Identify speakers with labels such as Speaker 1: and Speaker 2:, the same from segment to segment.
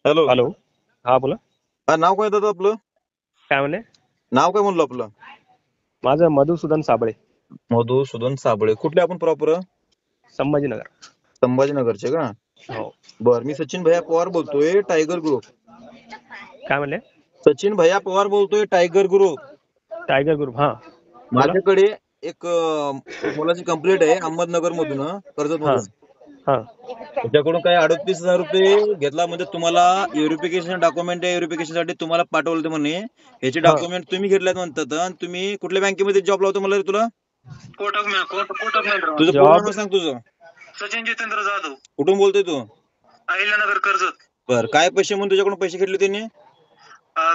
Speaker 1: Hello.
Speaker 2: Hello. हा बोला.
Speaker 1: हा, नाव काय दादा आपलं?
Speaker 2: काय म्हणे?
Speaker 1: नाव काय म्हणलं आपलं?
Speaker 2: माझं मधुसूदन साबळे,
Speaker 1: मधुसूदन साबळे. कुठले आपण प्रॉपर?
Speaker 2: संभाजीनगर.
Speaker 1: संभाजीनगरचे का?
Speaker 2: हो.
Speaker 1: बर, मी सचिन भैया पवार बोलतोय, टायगर ग्रुप.
Speaker 2: काय म्हणले?
Speaker 1: सचिन भैया पवार बोलतोय, टायगर ग्रुप.
Speaker 2: Tiger group. हा बोला.
Speaker 1: माझ्याकडे एक मुलाची कंप्लेंट आहे अहमदनगर मधून, कर्जत
Speaker 2: हा
Speaker 1: मधून.
Speaker 2: हा
Speaker 1: त्याच्याकडून काही 38,000 रुपये घेतला, म्हणजे तुम्हाला व्हेरिफिकेशन डॉक्युमेंट आहे, व्हेरिफिकेशनसाठी तुम्हाला पाठवलं होतं म्हणे. याचे
Speaker 2: हा.
Speaker 1: डॉक्युमेंट तुम्ही घेतल्यात म्हणतात. आणि तुम्ही कुठल्या बँकेमध्ये जॉब लावतो मला रे तुला?
Speaker 3: कोटक महिंद्रा.
Speaker 1: तुझं पूर्ण
Speaker 2: जॉब
Speaker 1: नाव सांग तुझं.
Speaker 3: सचिन जितेंद्र जाधव,
Speaker 1: कुठून बोलतोय तू?
Speaker 3: अहिल्यानगर कर्जत.
Speaker 1: बर, काय पैसे म्हणून तुझ्याकडून पैसे घेतले त्यांनी?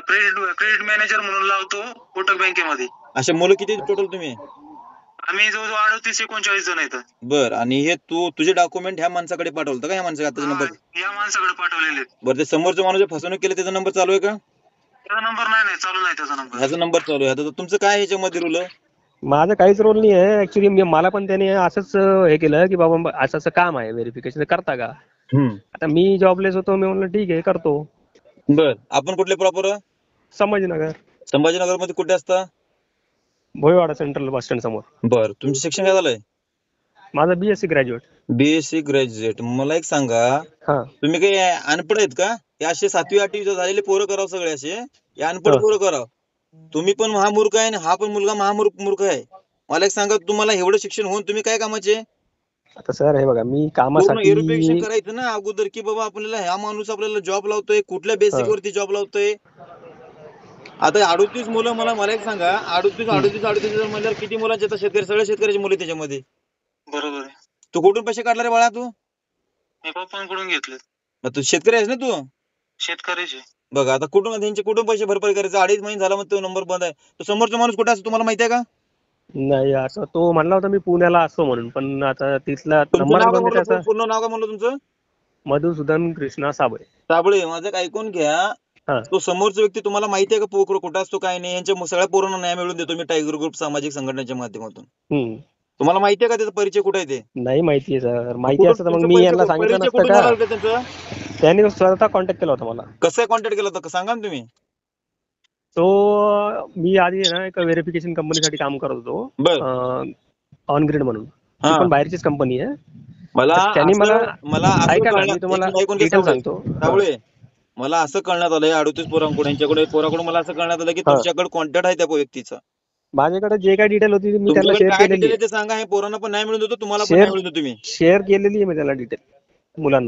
Speaker 3: क्रेडिट मॅनेजर म्हणून लावतो कोटक बँकेमध्ये.
Speaker 1: असे मुलं किती टोटल तुम्ही?
Speaker 3: आम्ही जवळजवळ 38-39 जण आहेत.
Speaker 1: बर, आणि हे तू तुझे डॉक्युमेंट ह्या माणसाकडे पाठवलं का? ह्या माणसाकडे आताचा नंबर?
Speaker 3: या माणसाकडे पाठवलेले आहेत.
Speaker 1: बरं, ते समोरच्या माणूस फसवणूक केली त्याचा नंबर चालू आहे का?
Speaker 3: त्याचा नंबर नाही चालू नाही त्याचा नंबर.
Speaker 1: ह्याचा नंबर चालू आहे. आता तुमचं काय ह्याच्यामध्ये रुल?
Speaker 2: माझं काहीच रोल नाही आहे ऍक्च्युली. मला पण त्याने असंच हे केलं की बाबा असं असं काम आहे, व्हेरिफिकेशन करता का? आता मी जॉबलेस होतो, मी म्हणलं ठीक आहे करतो.
Speaker 1: बर, आपण कुठले प्रॉपर?
Speaker 2: संभाजीनगर,
Speaker 1: संभाजीनगर मध्ये कुठे असता?
Speaker 2: भोईवाडा सेंट्रल बस स्टँड समोर.
Speaker 1: बर, तुमचं शिक्षण काय झालंय?
Speaker 2: माझं BSc ग्रॅज्युएट.
Speaker 1: BSc graduate. मला एक सांगा,
Speaker 2: हा
Speaker 1: तुम्ही काही अनपढ आहेत का? हे असे 7वी 8वी झालेले पोरं करावं सगळे असे? हे अनपढ
Speaker 2: हा.
Speaker 1: पोरं करावं? तुम्ही पण महामूर्ख आहे आणि हा पण मुलगा महामूर्ख आहे. मला एक सांगा, तुम्हाला एवढं शिक्षण होऊन तुम्ही काय कामाचे?
Speaker 2: आता सर हे बघा, मी
Speaker 1: पूर्ण
Speaker 2: कामासाठी
Speaker 1: व्हेरिफिकेशन करायचं ना अगोदर, की बाबा आपल्याला हा माणूस आपल्याला जॉब लावतोय, कुठल्या बेसिक वरती जॉब लावतोय. आता 38 मुलं, मला एक सांगा, 38 म्हणल्यावर किती मुलांचे? आता शेतकरी, सगळे शेतकऱ्याची मुलं त्याच्यामध्ये.
Speaker 3: बरोबर आहे.
Speaker 1: तू कुठून पैसे काढला रे बाळा तू?
Speaker 3: मी पप्पांकडून घेतले.
Speaker 1: मग तू शेतकरी आहेस ना तू?
Speaker 3: शेतकऱ्याचे.
Speaker 1: बघ, आता कुठून त्यांचे कुठून पैसे भरपाई करायचे? 2.5 महिने झाला मग तो नंबर बंद आहे. तो समोरचा माणूस कुठे असतो तुम्हाला माहिती आहे का?
Speaker 2: नाही, असं तो म्हणला होता मी पुण्याला असतो म्हणून, पण आता तिथला
Speaker 1: तुमचं
Speaker 2: नंबरच
Speaker 1: नाव काय
Speaker 2: बंद आहे
Speaker 1: म्हणलं?
Speaker 2: त्याचा.
Speaker 1: पूर्ण नाव काय म्हणलं तुमचं?
Speaker 2: मधुसूदन कृष्णा साबळे.
Speaker 1: साबळे. माझं एक ऐकून घ्या.
Speaker 2: हा.
Speaker 1: तो समोरचा व्यक्ती तुम्हाला माहिती आहे का? पोकरो कुठं असतो काय नाही? यांच्या सगळ्या पोरांना न्याय मिळवून देतो मी टायगर ग्रुप सामाजिक संघटनेच्या माध्यमातून. तुम्हाला माहिती आहे का त्याचा परिचय कुठे आहे ते?
Speaker 2: नाही माहिती आहे सर. माहिती असतं तर मग मी यांना सांगितलं
Speaker 1: परिचय
Speaker 2: नसतं
Speaker 1: कुठून
Speaker 2: का?
Speaker 1: झाला त्यांचा?
Speaker 2: त्यांनी स्वतः कॉन्टॅक्ट केला होता मला.
Speaker 1: कसं कॉन्टॅक्ट केला होता सांगा ना तुम्ही.
Speaker 2: तो मी आधी आहे ना एका व्हेरिफिकेशन कंपनीसाठी काम करत होतो,
Speaker 1: बर,
Speaker 2: ऑन ग्रीड म्हणून. ती
Speaker 1: हा.
Speaker 2: पण बाहेरचीच कंपनी आहे.
Speaker 1: मला
Speaker 2: तर त्यांनी मला
Speaker 1: असं
Speaker 2: ऐका ना, मी
Speaker 1: कळण्यात,
Speaker 2: तुम्हाला
Speaker 1: एक ऐकून घे
Speaker 2: डिटेल
Speaker 1: साबळे.
Speaker 2: सांगतो.
Speaker 1: साबळे, मला असं कळण्यात आलंय 38 पोरांकडून, यांच्याकडे पोराकडून मला असं कळण्यात आलं की तुमच्याकडे कॉन्टॅक्ट आहे त्या व्यक्तीचा.
Speaker 2: माझ्याकडे जे काही डिटेल होती मी त्यांना
Speaker 1: तुमच्याकडे
Speaker 2: शेअर
Speaker 1: काय
Speaker 2: केलेली
Speaker 1: डिटेल
Speaker 2: आहे.
Speaker 1: आहे ते सांगा. हे पोरांना पण न्याय मिळून देतो, तुम्हाला पण न्याय मिळून देतो तुम्ही.
Speaker 2: शेअर केलेली आहे मी त्याला डिटेल मुलांना.